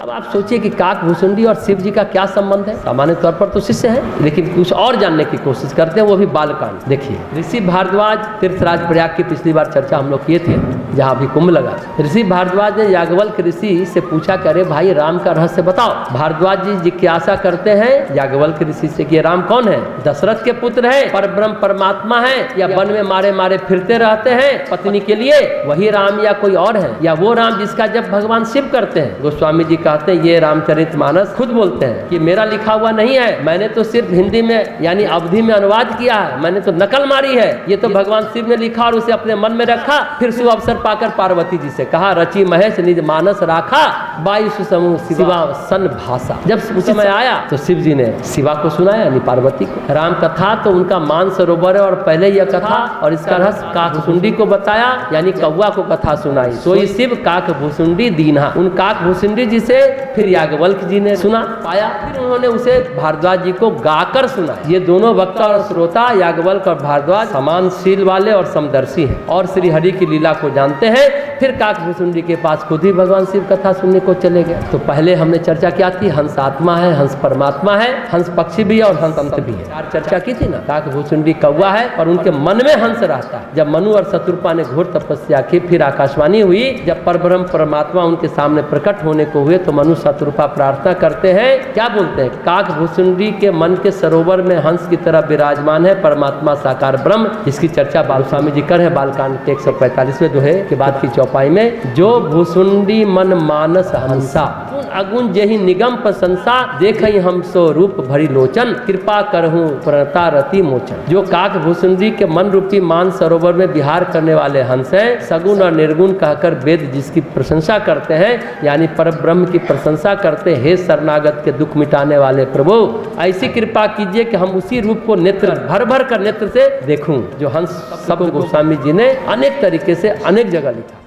आप सोचिए कि काक भुसुंडी और शिव जी का क्या संबंध है। सामान्य तौर पर तो शिष्य है, लेकिन कुछ और जानने की कोशिश करते हैं, वो भी बालकांड। देखिए, ऋषि भारद्वाज तीर्थराज प्रयाग की पिछली बार चर्चा हम लोग किए थे, जहाँ भी कुंभ लगा। ऋषि भारद्वाज ने याज्ञवल्क्य ऋषि से पूछा कि अरे भाई, राम का रहस्य बताओ। भारद्वाज जी जिज्ञासा करते हैं याज्ञवल्क्य ऋषि से कि राम कौन है, दशरथ के पुत्र है, परब्रह्म परमात्मा है, या वन में मारे मारे फिरते रहते हैं पत्नी के लिए, वही राम या कोई और है, या वो राम जिसका जब भगवान शिव करते हैं। गोस्वामी जी कहते हैं, ये रामचरितमानस खुद बोलते हैं कि मेरा लिखा हुआ नहीं है, मैंने तो सिर्फ हिंदी में यानी अवधि में अनुवाद किया है, मैंने तो नकल मारी है, ये तो भगवान शिव ने लिखा और उसे अपने मन में रखा। फिर शुभ अवसर पाकर पार्वती जी से कहा, रचि महेश निज मानस राखा, वायु सुसमूह शिवा सन भाषा। जब उस समय आया तो शिव जी ने शिवा को सुनाया, यानी पार्वती को राम कथा। तो उनका मान सरोवर है और पहले यह कथा और इसका रहस्य काक भुसुंडी को बताया, यानी कौवा को कथा सुनाई। सोई शिव काक भुसुंडी दीन्हा। उन काक भुसुंडी जी से फिर याज्ञवल्क्य जी ने सुना पाया, फिर उन्होंने उसे भारद्वाज जी को गाकर सुना। ये दोनों वक्ता और श्रोता याज्ञवल्क्य और भारद्वाज समान शील वाले और समदर्शी हैं और श्री हरि की लीला को जानते हैं। फिर काक भुसुंडी के पास खुद ही भगवान शिव कथा सुनने को चले गए। तो पहले हमने चर्चा क्या थी, हंस आत्मा है, हंस परमात्मा है, हंस पक्षी भी है और हंस अंत भी है। चर्चा की थी ना। काक भुसुंडी कौवा है और उनके मन में हंस रहता है। जब मनु और शत्रुपा ने घोर तपस्या की, फिर आकाशवाणी हुई, जब परब्रह्म परमात्मा उनके सामने प्रकट होने को हुए, तो मनु शत्रुपा प्रार्थना करते हैं, क्या बोलते हैं, काक भुसुंडी के मन के सरोवर में हंस की तरह विराजमान है परमात्मा साकार ब्रह्म, जिसकी चर्चा बालस्वामी जी कर है बालकांड के 145वें दोहे के बाद की चौपाई में। जो भुसुंडी मन मानस हंसा, अगुण जेहि निगम प्रशंसा, देखहि हम सो रूप भरी लोचन, कृपा करहूं प्रणता रति मोचन। जो काक भुसुंडी के मन रूपी मान सरोवर में विहार करने वाले हंस हैं, सगुण और निर्गुण कहकर वेद जिसकी प्रशंसा करते हैं, यानी परब्रह्म की प्रशंसा करते हैं, हे शरणागत के दुख मिटाने वाले प्रभु, ऐसी कृपा कीजिए कि हम उसी रूप को नेत्र भर भर कर नेत्र से देखूं। जो हंस शब्द गोस्वामी जी ने अनेक तरीके से अनेक जगह लिखा।